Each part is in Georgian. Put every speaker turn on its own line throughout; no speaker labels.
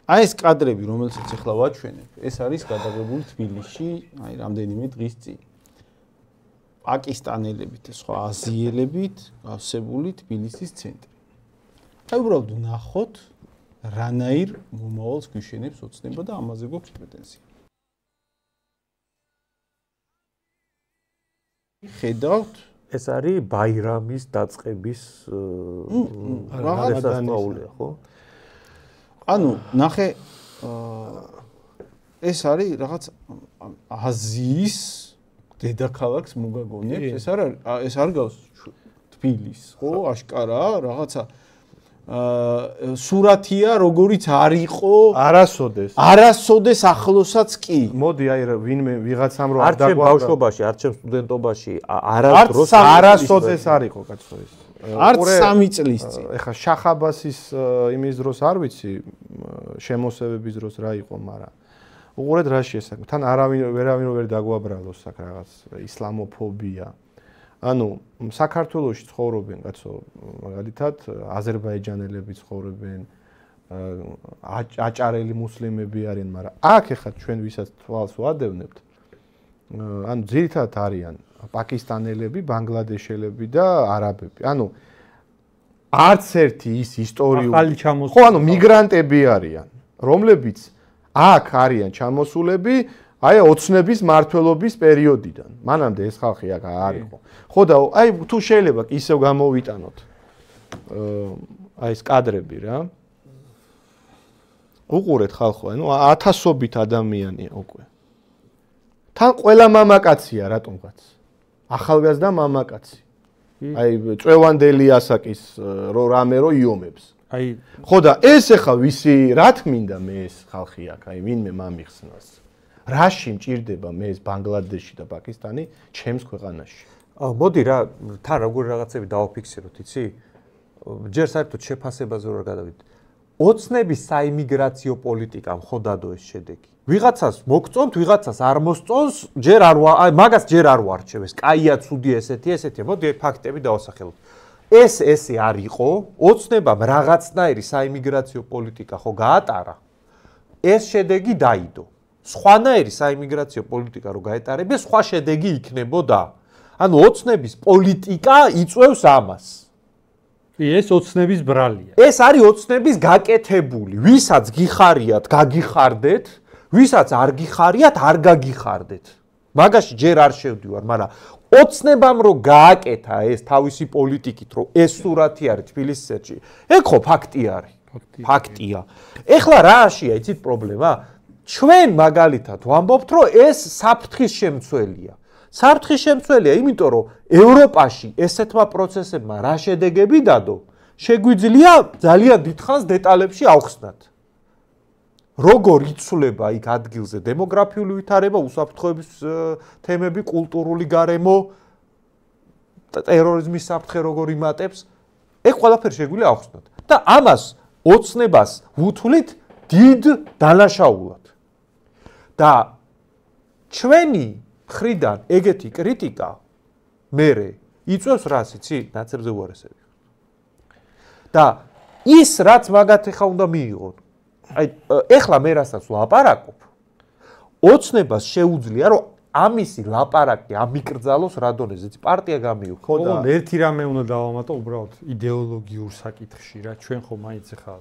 აი ეს კადრები, რომელსაც ახლა ვაჩვენებ, ეს არის გადაღებული თბილისში, აი რამდენიმე დღის წინ. პაკისტანელებით, სხვა აზიელებით გავსებული თბილისის ცენტრი. აი უბრალოდ ნახოთ, რანაირ მომავალს გვიშენებს ოცნება და ამაზე გვაქვს პრეტენზია. ხედავთ,
ეს არის ბაირამის დაწყების რაღაცა, ხო?
ანუ ნახე ეს არის რაღაც აზიის დედაქალაქს მოგაგონებს, ეს არ გავს თბილის, ხო, აშკარაა, რაღაცა სურათია, როგორიც არ იყო არასოდეს ახლოსაც კი.
მოდი აი ვინმე ვიღაცამ რო
არ დაგვაქვს ბავშვობაში, არ ჩემ სტუდენტობაში
არასოდეს არ იყო კაცო ეს.
არც 3 წლის წინ.
ეხა შახაბასის იმის დროს არ ვიცი, შემოსევების დროს რა იყო, მაგრამ უყურეთ რა შეესაკ. თან ვერავინ ვერ დაგვაბრალოს აქ რაღაც ისლამოფობია. ანუ საქართველოში ცხოვრობენ კაცო, მაგალითად აზერბაიჯანელები ცხოვრობენ, აჭარელი მუსლიმები არიან, მაგრამ აქ ეხლა ჩვენ ვისაც თვალს ვადევნებთ, ანუ ძირითადად არიან პაკისტანელები, ბანგლადეშელები და არაბები. ანუ არც ერთი ის ისტორიული ხო, ანუ მიგრანტები არიან, რომლებიც აქ არიან ჩამოსულები, აი ოცნების მმართველობის პერიოდიდან. მანამდე ეს ხალხი აქ არ იყო. ხო და აი თუ შეიძლება ისევ გამოვიტანოთ აი ეს კადრები რა. უყურეთ ხალხო, ანუ ათასობით ადამიანია უკვე. თან ყველა მამაკაცია რატომღაც. ახალგაზრდა მამაკაცი. აი წვევანდელი ასაკის რამე რო იომებს.
აი
ხო და ეს ახლა ვისი რა თმინდა მე ეს ხალხი აქ, აი ვინმე მამიხსნას. რაში მჭირდება მე ეს ბანგლადეში და პაკისტანი ჩემს ქვეყანაში?
მოდი რა, თან როგორი რაღაცები დავაფიქსიროთ, იცი? ჯერ საერთოდ შეფასებაზე რა გადავიდეთ. ოცნების საიმიგრაციო პოლიტიკამ ხო დადო ეს შედეგი. ვიღაცას მოგწონთ, ვიღაცას არ მოსწონს, ჯერ არ მაგას ჯერ არ ვარჩევ ეს. კაია, ცუდი ესეთი. მოდი ფაქტები დავასახელოთ. ესე არ იყო, ოცნებამ რაღაცნაირი საიმიგრაციო პოლიტიკა ხო გაატარა. ეს შედეგი დაიდო. სხვანაირი საიმიგრაციო პოლიტიკა რო გაეტარებია, სხვა შედეგი იქნებოდა. ანუ ოცნების პოლიტიკა იწვევს ამას.
ეს ოცნების ბრალია.
ეს არის ოცნების გაკეთებული. ვისაც გიხარიათ, გაგიხარდეთ, ვისაც არ გიხარიათ, არ გაგიხარდეთ. მაგაში ჯერ არ შევდივარ, მაგრამ ოცნებამ რო გააკეთა ეს თავისი პოლიტიკით, რომ ეს სურათი არის თბილისის ცენტრში, ეგ ხო ფაქტი არის. ფაქტია. ეხლა რაშია, იცით პრობლემა? ჩვენ მაგალითად ვამბობთ, რომ ეს საფრთხის შემცველია. საფრთხის შემცველია, იმიტომ რომ ევროპაში ესეთმა პროცესებმა რა შედეგები დადო, შეგვიძლია ძალიან დიდხანს დეტალებში ავხსნათ. როგორ იცვლება იქ ადგილზე დემოგრაფიული ვითარება, უსაფრთხოების თემები, კულტურული გარემო, ტერორიზმის საფრთხე როგორ იმატებს, ეგ ყველაფერი შეგვიძლია ავხსნათ. და ამას ოცნებას ვუთვლით დიდ დანაშაულად. და ჩვენი მხრიდან ეგეთი კრიტიკა მერე იწვევს რას იცი? ნაცებზე უარესები. და ის რაც მაგათ ეხა უნდა მიიღონ. აი ეხლა მე რასაც ვლაპარაკობ, ოცნებას შეუძლია რომ ამისი ლაპარაკი ამიკრძალოს რა დონეზე პარტია გამიუქო.
ხო, ერთი რამე უნდა დავამატო უბრალოდ იდეოლოგიურ საკითხში რა. ჩვენ ხო მაინც ეხლა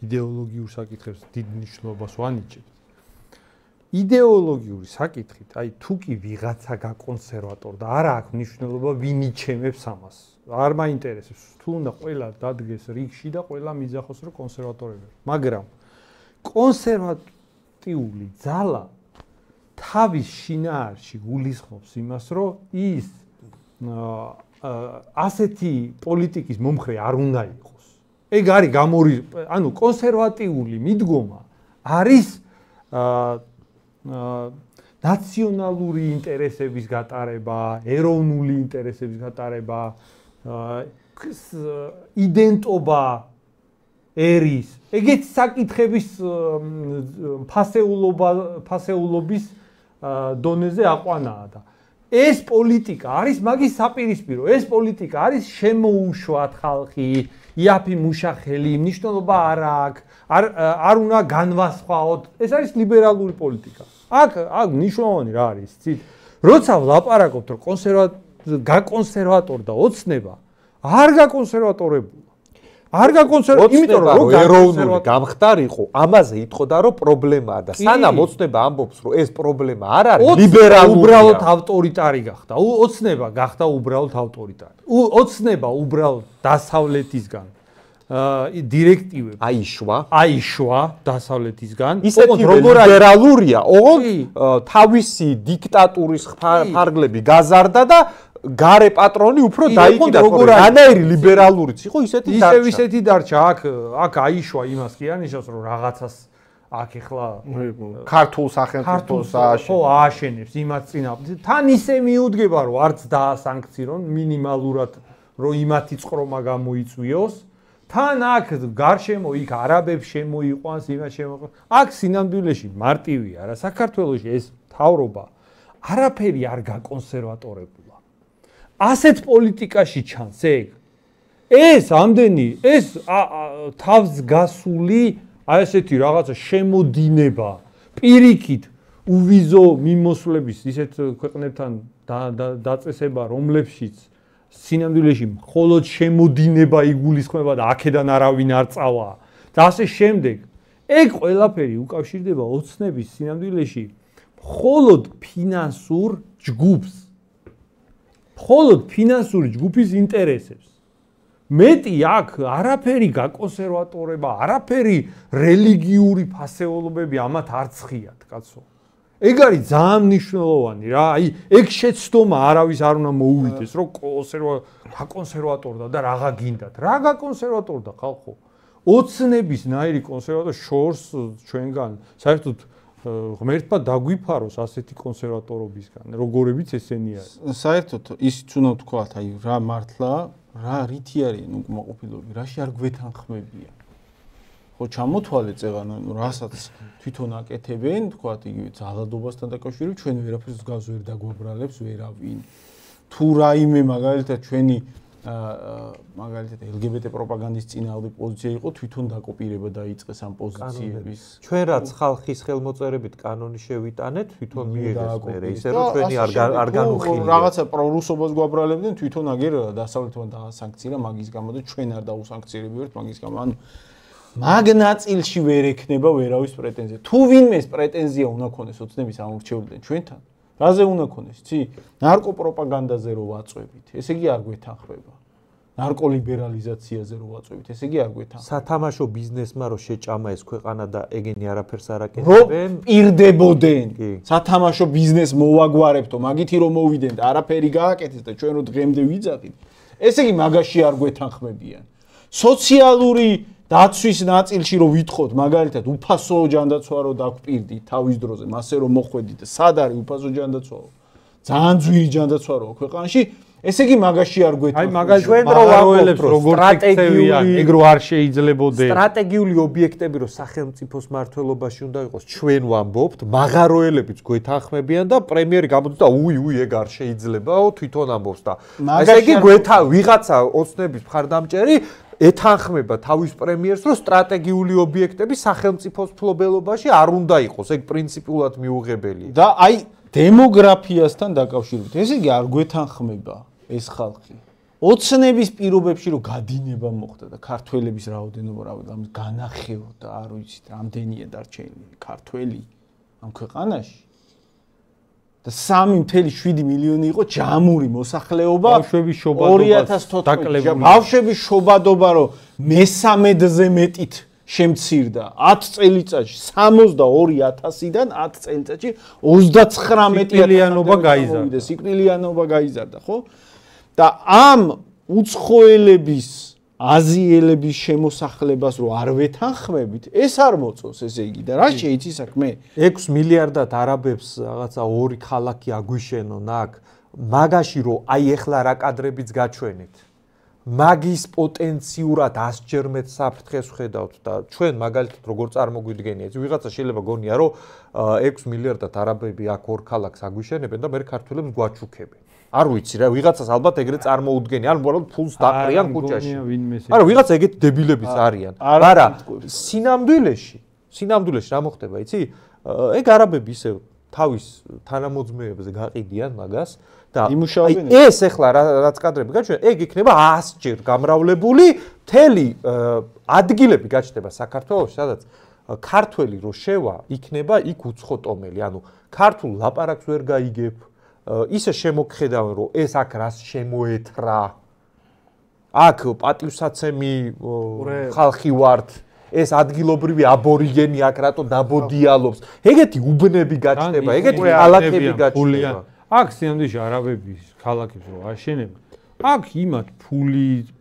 იდეოლოგიურ საკითხებს დიდ მნიშვნელობას ვანიჭებთ. იდეოლოგიური საკითხით, აი თუ კი ვიღაცა გაკონსერვატორ და არა აქვს მნიშვნელობა ვინ იჩემებს ამას. არ მაინტერესებს, თუ უნდა ყველა დადგეს რიგში და ყველა მიძახოს რომ კონსერვატორები. მაგრამ კონსერვატიული ძალა თავის შინაარსში გულისხმობს იმას, რომ ის ასეთი პოლიტიკის მომხრე არ უნდა იყოს. ეგ არის ანუ კონსერვატიული მიდგომა არის ნაციონალური ინტერესების გატარება, ეროვნული ინტერესების გატარება, იდენტობა ერის, ეგეთი საკითხების ფასეულობის დონეზე აყვანაა და ეს პოლიტიკა არის მაგის საპირისპირო, ეს პოლიტიკა არის შემოუშვათ ხალხი, იაფი მუშახელი, მნიშვნელობა არ აქვს, არ უნდა განვასხვაოთ. ეს არის ლიბერალური პოლიტიკა. აქ მნიშვნელოვანი რა არის, იცით? როცა ვლაპარაკობთ, რომ გაკონსერვატორ და ოცნება არ გაკონსერვატორებულა. არ გაკონსერვატორ, იმიტომ რომ
ეროვნული გამხდარიყო, ამაზე იტყოდა რომ პრობლემაა და სანამ ოცნება ამბობს რომ ეს პრობლემა არ არის ლიბერალური,
უბრალოდ ავტორიტარი გახდა. ოცნება გახდა უბრალოდ ავტორიტარი. ოცნება უბრალოდ დასავლეთისგან დირექტივები აიშვა დასავლეთისგან.
ისეთი ლიბერალურია, ოღონდ თავისი დიქტატურის ფარგლები გაზარდა და გარე პატრონი უფრო დაიკიდა. რანაირი ლიბერალურიც იყო, ისეთი დარჩა.
ისეთი დარჩა. აქ აიშვა იმას კი ანიშნავს, რომ რაღაცას აქ ეხლა
ქართულ სახელმწიფოს
ააშენებს იმას წინააღმდეგ. თან ისე მიუდგება, რომ არც დაასანქცირონ მინიმალურად, რომ იმათი წყრომა გამოიწვიოს. თან აქ გარშემო იქ არაბებს შემოიყვანს, იმას შემოიყვანს. აქ სინამდვილეში მარტივია რა, საქართველოში ეს მთავრობა არაფერი არ გაკონსერვატორებულა. ასეთ პოლიტიკაში ჩანს ეგ. ეს ამდენი, ეს თავს გასული, აი ესეთი რაღაცა შემოდინება, პირიქით უვიზო მიმოსვლების ისეთ ქვეყნებთან დაწესება, რომლებშიც სინამდვილეში მხოლოდ შემოდინება იგულისხმება და აქედან არავინ არ წავა და ასე შემდეგ. ეგ ყველაფერი უკავშირდება ოცნების სინამდვილეში მხოლოდ ფინანსურ ჯგუფს. მხოლოდ ფინანსური ჯგუფის ინტერესებს. მეტი აქ არაფერი გაკონსერვატორება, არაფერი რელიგიური ფასეულობები ამათ არ ცხიათ, კაცო. ეგ არის ძალიან მნიშვნელოვანი რა. აი, ეგ შეცდომა არავის არ უნდა მოუვიდეს, რომ გაკონსერვატორდა და რაღა გინდათ. რა გაკონსერვატორდა ხალხო? ოცნების ნაირი კონსერვატორი შორს ჩვენგან საერთოდ ღმერთმა დაგვიფაროს ასეთი კონსერვატორობისგან, როგორებიც ესენი არის.
საერთოდ ისიც უნდა ვთქვათ, აი რა მართლა, რა რითი არიან უკმაყოფილოები, რაში არ გვეთანხმებიან. ხო, ჩამოთვალეთ წეღან, რასაც თვითონ აკეთებენ, ვთქვათ, იგივე ძალადობასთან დაკავშირებით, ჩვენ ვერაფერს გავს ვერ დაგვაბრალებს ვერავინ. თუ რაიმე მაგალითად ჩვენი მაგალითად LGBT პროპაგანდის წინააღმდეგ პოზიცია იყო, თვითონ დაკოპირება დაიწყეს ამ პოზიციების.
ჩვენ რაც ხალხის ხელმოწერებით კანონი შევიტანეთ, თვითონ მიიღეს მერე, ისე რომ ჩვენი არ განუხილია.
რაღაცა პრორუსობას გვაბრალებდნენ, თვითონ აგერ დასავლეთმა დაასანქცირა მაგის გამო და ჩვენ არ დაუსანქცირებიერთ მაგის გამო. ანუ მაგ ნაწილში ვერ ექნება ვერავის პრეტენზია. თუ ვინმეს პრეტენზია უნდა ქონდეს ოცნების ამორჩევლიდან ჩვენთან, რაზე უნდა ქონდეს, იცი? ნარკოპროპაგანდაზე რო ვაწვევით, ესე იგი არ გვეთანხმება. ნარკოლიბერალიზაციაზე რო ვაწვევით, ესე იგი არ გვეთანხმება.
სათამაშო ბიზნესმა რო შეჭამა ეს ქვეყანა და ეგენი არაფერს არ აკეთებენ,
პირდებოდენ. სათამაშო ბიზნეს მოვაგვარებთო, მაგითი რომ მოვიდენ და არაფერი გააკეთეს და ჩვენ რო დღემდე ვიძახით, ესე იგი მაგაში არ გვეთანხმებიან. სოციალური დაცვის ნაწილში რო ვითხოვთ, მაგალითად, უფასო ჯანდაცვა რო დაგვპირდით თავის დროზე, მასე რომ მოხვედით და სად არის უფასო ჯანდაცვა? ძალიან ძვირი ჯანდაცვა რო ქვეყანაში, ესე იგი მაგაში არ გვეთანხმება.
აი მაგალითად ჩვენ რო ვაროელებს როგორ სტრატეგიული ეგ რო არ შეიძლებოდა.
სტრატეგიული ობიექტები რო სახელმწიფოს მართლობაში უნდა იყოს, ჩვენ ვამბობთ, მაღაროელებიც გვეთანხმებიან და პრემიერი გამოდის და უი ეგ არ შეიძლებაო, თვითონ ამბობს და ესე იგი ვიღაცა ოცნების მხარდამჭერი ეთანხმება თავის პრემიერს, რომ სტრატეგიული ობიექტები სახელმწიფოს მფლობელობაში არ უნდა იყოს, ეგ პრინციპულად მიუღებელია.
და აი დემოგრაფიასთან დაკავშირებით, ესე იგი არ გვეთანხმება ეს ხალხი. ოცნების პირობებში რომ გადინება მოხდა და ქართველების რაოდენობა ამის განახევა და არ ვიცით, რამდენია დარჩენილი ქართველი ამ ქვეყანაში. და 3.7 მილიონი იყო ჯამური მოსახლეობა 2014 ბავშვების შობადობა რომ მე-13-ზე მეტით შემცირდა 10 წელიწადში 62,000-დან 10 წელიწადში 39,000-იანობა გაიზარდა. სიკვდილიანობა გაიზარდა, ხო? და ამ უცხოელების აზიელების შემოსახლებას რო არ ვეთანხმებით, ეს არ მოწონს, ესე იგი და რა შეიცი საქმე?
6 მილიარდად არაბებს რაღაცა ორი ქალაქი აგვიშენონ აქ, მაგაში რო აი ეხლა რა კადრებიც გაჩვენეთ. მაგის პოტენციურად 100-ჯერ მეტ საფრთხეს ვხედავთ და ჩვენ მაგალითად როგორ წარმოგვიდგენია, ვიღაცა შეიძლება გონია რომ 6 მილიარდად არაბები აქ ორ ქალაქს აგვიშენებენ და მე ქართველებს გვაჩუქებენ. არ ვიცი რა, ვიღაცას ალბათ ეგრე წარმოუდგენი, ან უბრალოდ ფულს დაყრიან ქუჩაში.
ვინმე
არა, ვიღაც ეგეთი დებილებიც არიან. მაგრამ სინამდვილეში რა მოხდება, იცი? ეგ არაბები ისე თავის თანამოძმეებზე გაყიდიან მაგას და ეს ეხლა რაც კადრები გაჩვენა, ეგ იქნება 100-ჯერ გამრავლებული მთელი ადგილები გაჩნდება საქართველოში, სადაც ქართველი რო შევა, იქნება იქ უცხოტომელი, ანუ ქართულ ლაპარაკს ვერ გაიგებ, ისე შემოგხედავენ, რომ ეს აქ რას შემოეთრა. აქ პატივსაცემი ხალხი ვართ, ეს ადგილობრივი აბორიგენი აქ რატო დაბოდიალობს. ეგეთი უბნები გაჩნდება, ეგეთი ქალაქები გაჩნდება.
აქ სინამდვილეში არაბების ქალაქებს რო აშენება, აქ იმათ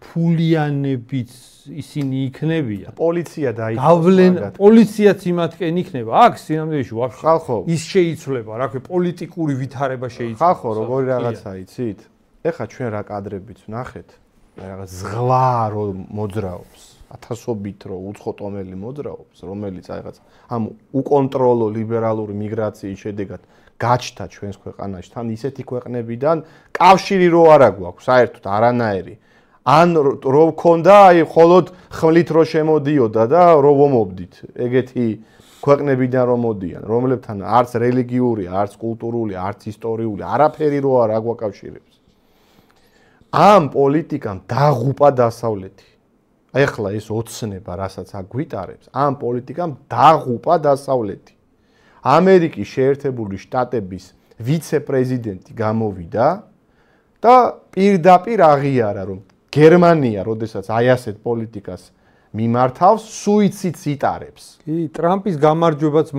ფულიანებიც ისინი იქნებიან.
პოლიცია დაიწყო.
გავლენ პოლიციაც იმათკენ იქნება. აქ სინამდვილეში ვაფშე
ხალხო
ის შეიცვლება, რა ქვია, პოლიტიკური ვითარება შეიცვლება.
ხალხო როგორი რაღაცა იცით? ეხლა ჩვენ რა კადრებიც ვნახეთ, რაღაც ზღვა რო მოძრაობს, ათასობით რო უცხოტომელი მოძრაობს, რომელიც რაღაც ამ უკონტროლო ლიბერალური მიგრაციის შედეგად გაჩნდა ჩვენს ქვეყანაში, თან ისეთი ქვეყნებიდან კავშირი რო არა გვაქვს, საერთოდ არანაირი. ან რო გქონდა, აი მხოლოდ ხმლით რო შემოდიოდა და რო ვომობდით. ეგეთი ქვეყნებიდან რომ მოდიან, რომლებთან არც რელიგიური, არც კულტურული, არც ისტორიული, არაფერი რო არ აგვაკავშირებს. ამ პოლიტიკამ დაღუპა დასავლეთი. ეხლა ეს ოცნება, რასაც აგვიტარებს, ამ პოლიტიკამ დაღუპა დასავლეთი. ამერიკის შეერთებული შტატების ვიცე-პრეზიდენტი გამოვიდა და პირდაპირ აღიარა, რომ გერმანია, როდესაც აი ასეთ პოლიტიკას მიმართავს, სუიციდს იტარებს.
კი, ტრამპის გამარჯვებაც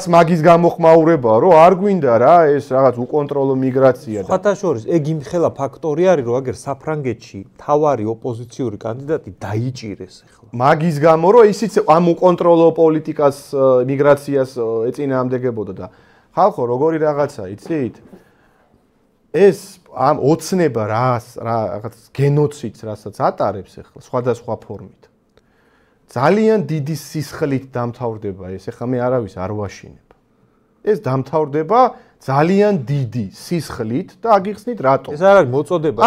მაგის გამოხმაურებაა, რომ არ გვინდა რა ეს რაღაც უკონტროლო მიგრაცია და
სხვათა შორის ეგ იმხელა ფაქტორი არის, რომ აგერ საფრანგეთში თავარი ოპოზიციური კანდიდატი დაიჭირეს ახლა.
მაგის გამო, რომ ისიც ამ უკონტროლო პოლიტიკას მიგრაციას ეწინააღმდეგებოდა და ხალხო როგორი რაღაცა იცით? ეს ამ ოცნება რაღაც გენოციდს რასაც ატარებს ახლა სხვადასხვა ფორმით. ძალიან დიდი სისხლით დამთავრდება ეს, ახლა მე არავის არ ვაშინებ. ეს დამთავრდება ძალიან დიდი სისხლით და აგიხსნით რატო?
ეს არ არის მოწოდება,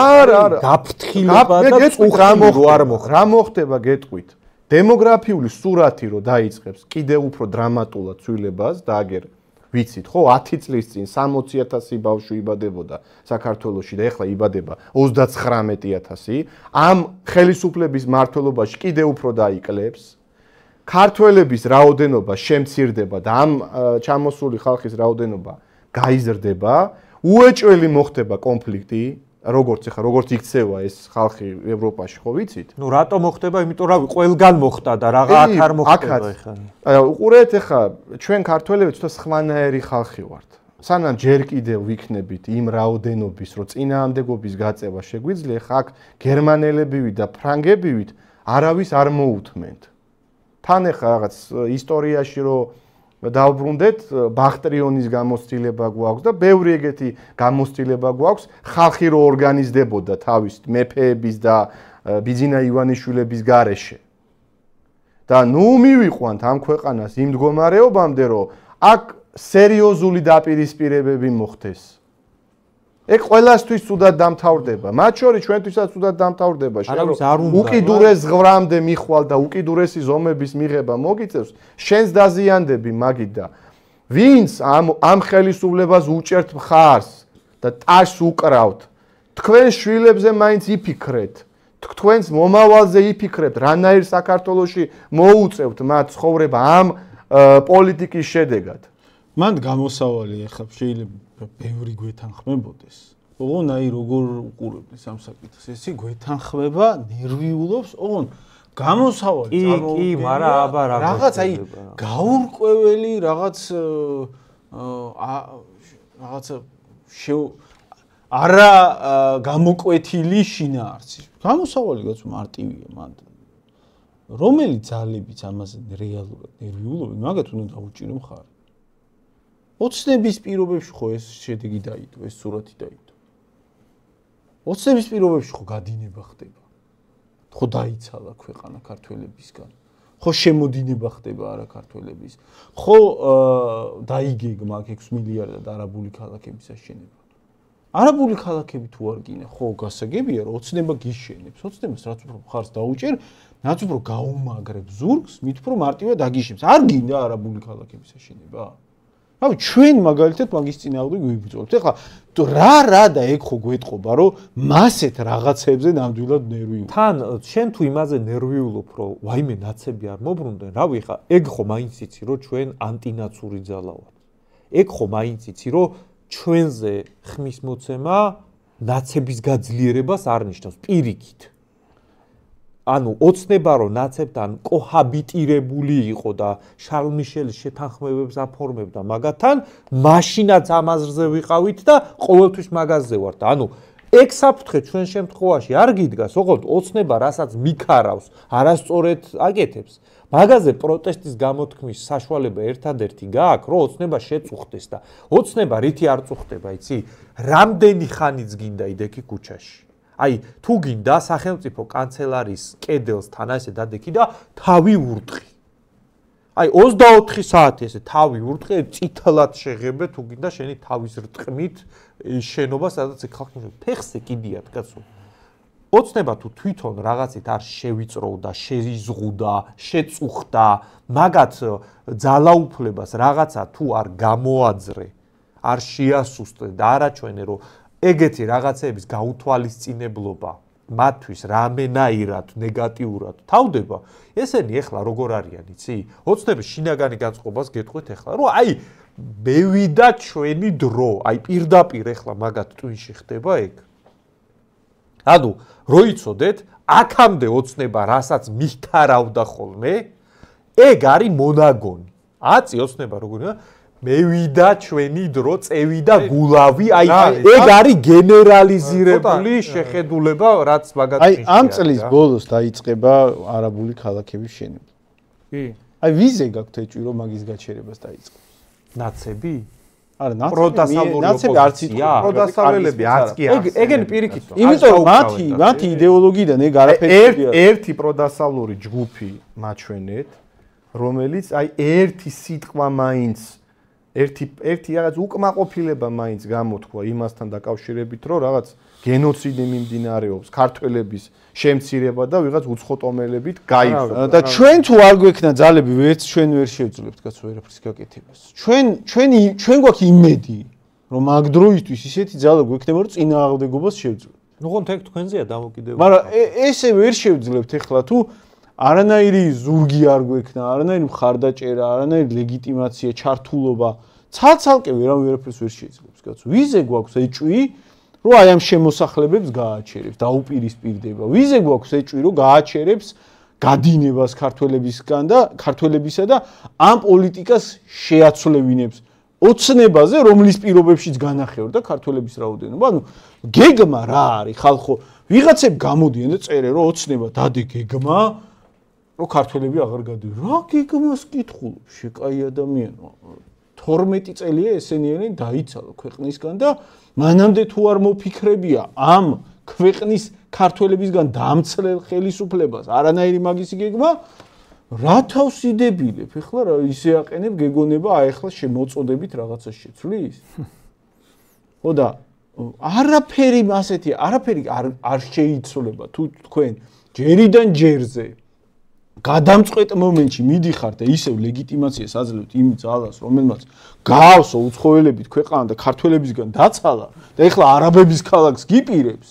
გაფრთხილება და წუხილი რო არ მოხდება. რა მოხდება გეტყვით? დემოგრაფიული სურათი რო დაიწყებს კიდევ უფრო დრამატულად ცვლილებას და აგერ ვიცით ხო 10 წლის წინ 60,000 ბავშვი იბადებოდა საქართველოში და ეხლა იბადება 39,000 ამ ხელისუფლების მმართველობაში კიდევ უფრო დაიკლებს ქართველების რაოდენობა შემცირდება და ამ ჩამოსული ხალხის რაოდენობა გაიზრდება უეჭველი მოხდება კონფლიქტი როგორც იქცევა ეს ხალხი ევროპაში ხო ვიცით?
ნუ რატო მოხდება? იმიტომ რომ ყველგან მოხდა და რაღა აქ არ მოხდება ეხლა.
უყურეთ ეხლა ჩვენ ქართველები ცოტა სხვანაირი ხალხი ვართ. სანამ ჯერ კიდევ ვიქნებით იმ რაოდენობის, რომ წინააღმდეგობის გაწევა შეგვიძლია, ეხლა აქ გერმანელებივით და ფრანგებივით არავის არ მოუთმენთ. თან ეხლა რაღაც ისტორიაში რომ დავბრუნდეთ, ბახტრიონის გამოცდილება გვაქვს და ბევრი ეგეთი გამოცდილება გვაქვს, ხალხი რო ორგანიზდებოდა თავის მეფეების და ბიძინა ივანიშვილების გარეშე. და ნუ მივიყვანთ ამ ქვეყანას იმ მდგომარეობამდე, რომ აქ სერიოზული დაპირისპირებები მოხდეს. ეგ ყველასთვის თუდად დამთავრდება. მათ შორის ჩვენთვისაც თუდად დამთავრდება. უკიდურეს ზღვრამდე მიხვალ და უკიდურესი ზომების მიღება მოგიწევს, შენს დაზიანდები მაგით და ვინც ამ ხელისუფლებას უჭერთ მხარს და ტაშს უკრავთ, თქვენ შვილებზე მაინც იფიქრეთ. თქვენს მომავალზე იფიქრებთ, რანაირ საქართველოში მოუწევთ მათ ცხოვრება ამ პოლიტიკის შედეგად.
მან გამოსავალი ახლა შეიძლება ბევრი გვეთანხმებოდეს. ოღონ აი როგორ უყურებდეს ამ საკითხს. ესი გვეთანხმება, ნერვიულობს, ოღონ გამოსავალი
წარმოუდგენია. კი, მაგრამ აბა
რაღაც აი გაურკვეველი რაღაც არა გამოკვეთილი შინაარსი. გამოსავალი გაც მარტივია მანდ. რომელი ძალებიც ამაზე რეალურად ნერვიულობენ, მაგათ უნდა დაუჭირო მხარი. ოცნების პირობებში ხო ეს შედეგი დაიდო, ეს სურათი დაიდო. ოცნების პირობებში ხო გადინება ხდება. ხო დაიცალა ქვეყანა ქართველებისგან. ხო შემოდინება ხდება არა ქართველების. ხო დაიგეგმა 6 მილიარდად არაბული ქალაქების აშენება. არაბული ქალაქები თუ არ გინდა, ხო, გასაგებია, რომ ოცნება გიშენებს, ოცნებას რაც უფრო მხარს დაუჭერ, რაც უფრო გაუმაგრებ ზურგს, მით უფრო მარტივად აგიშენებს. არ გინდა არაბული ქალაქების აშენება? რავი, ჩვენ მაგალითად მაგის წინააღმდეგ ვიბრძოლებთ. ეხლა რა და ეგ ხო გვეტყობა, რომ მასეთ რაღაცებზე ნამდვილად ნერვიულ.
თან შენ თუ იმაზე ნერვიულობ, რომ ვაიმე ნაცები არ მოbrunდნენ, რავი, ხა ეგ ხო მაინც იცი, რომ ჩვენ ანტინაცური ძალა ვართ. ეგ ხო მაინც იცი, რომ ჩვენზე ხმის მოცემა ნაცების გაძლიერებას არ ნიშნავს პირიქით. ანუ ოცნება რომ ნაცებთან კოჰაბიტირებული იყო და შარლ მიშელის შეთანხმებებს აფორმებდა მაგათთან, მაშინაც ამაზრზე ვიყავით და ყოველთვის მაგაზე ვართ. ანუ ეგ საფრთხე ჩვენ შემთხვევაში არ გიდგას, ოღონდ ოცნება რასაც მიქარავს, არასწორად აკეთებს. მაგაზე პროტესტის გამოთქმის საშუალება ერთადერთი გააქვს, რომ ოცნება შეწუხდეს და ოცნება რითი არ წუხდება, იცი? რამდენი ხანიც გინდა იდექი ქუჩაში. აი, თუ გინდა სახელმწიფო კანცელარიის კედელს თან ასე დადექი და თავი ურტყი. აი, 24 საათი ესე თავი ურტყი, წითლად შეღებე თუ გინდა შენი თავის რტყმით შენობა, სადაც ხალხი ფეხზე კიდიათ, კაცო. ოცნება თუ თვითონ რაღაცით არ შევიწროვდა, შეიზღუდა, შეწუხდა, მაგათ ძალაუფლებას რაღაცა თუ არ გამოაძრე, არ შეასუსტე და არაჩვენე, რომ ეგეთი რაღაცების გაუთვალისწინებლობა მათთვის რამენაირად ნეგატიურად თავდება, ესენი ეხლა როგორ არიან, იცი? ოცნების შინაგანი განწყობას გეტყვით ეხლა, რომ აი მევიდა ჩვენი დრო, აი პირდაპირ ეხლა მაგათ ტვინში ხდება ეგ. ანუ რო იცოდეთ, აქამდე ოცნება რასაც მიხარავდა ხოლმე, ეგ არის მონაგონი. აწი ოცნება როგორია? მევიდა ჩვენი დრო, წევიდა გულავი, აი ეგ არის გენერალიზირებული შეხედულება, რაც მაგათში.
აი ამ წლის ბოლოს დაიწყება არაბული ქალაქების შენება.
კი.
აი ვიზე გაქვთ ეჭვი რომ მაგის გაჩერებას დაიწყოს?
ნაცები?
არა,
ნაცები
არც იტყვა.
პროდასავლელები არც კი არ.
ეგენი პირიქით.
იმიტომ რომ მათი იდეოლოგიიდან ეგ არაფერი
ერთი პროდასავლური ჯგუფი მაჩვენეთ, რომელიც აი ერთი სიტყვა მაინც ერთი რაღაც უკმაყოფილება მაინც გამოთქვა იმასთან დაკავშირებით, რომ რაღაც გენოციდი მიმდინარეობს, ქართველების შემცირება და ვიღაც უცხოტომელებით გაიგო.
და ჩვენ თუ არ გვექნა ძალები, ვერც ჩვენ ვერ შევძლებთ კაცო ვერაფრის გაკეთებას. ჩვენ გვაქვს იმედი, რომ მაგ დროისთვის ისეთი ძალა გვექნება, რომ წინააღმდეგობას შევძლებთ.
ნუღონ თქ თქვენზეა დამოკიდებული.
მაგრამ ესე ვერ შევძლებთ ეხლა თუ არანაირი ზურგი არ გვექნა, არანაირი მხარდაჭერა, არანაირი ლეგიტიმაცია, ჩართულობა, ცალ-ცალკე ვერაფერს ვერ შეძლებს, კაცო. ვიზე გვაქვს ეჭვი, რომ აი ამ შემოსახლებებს გააჩერებს, დაუპირისპირდება. ვიზე გვაქვს ეჭვი, რომ გააჩერებს გადინებას ქართველებისგან და ქართველებისა და ამ პოლიტიკას შეაცვლევინებს ოცნებაზე, რომლის პირობებშიც განახევრდა ქართველების რაოდენობა. ანუ გეგმა რა არის? ხალხო, ვიღაცები გამოდიან და წერენ, რომ ოცნება დადე გეგმა, რომ ქართველები აღარ გადიან. რა გეგმას კითხულობ? შეკაი ადამიანო. 12 წელია ესენიანი დაიცალა ქვეყნისგან და მანამდე თუ არ მოფიქრებია ამ ქვეყნის ქართველებისგან დამცლელ ხელისუფლებას არანაირი მაგისი გეგმა, რა თავს იდებილებ? ეხლა რა ისე აყენებ გეგონება, აი ეხლა შემოწოდებით რაღაცას შეცვლის? ხო და არაფერი ასეთი, არაფერი არ შეიცვლება თუ თქვენ ჯერიდან ჯერზე გადამწყვეტ მომენტში მიდიხართ და ისევ ლეგიტიმაციას აძლევთ იმ ძალას, რომელმაც გაავსო უცხოელებით ქვეყანა და ქართველებისგან დაცალა და ეხლა არაბების ქალაქს გიპირებს.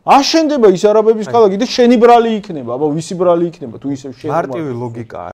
აშენდება ის არაბების ქალაქი და შენი ბრალი იქნება, აბა ვისი ბრალი იქნება თუ ისევ შენ.
მარტივი ლოგიკაა.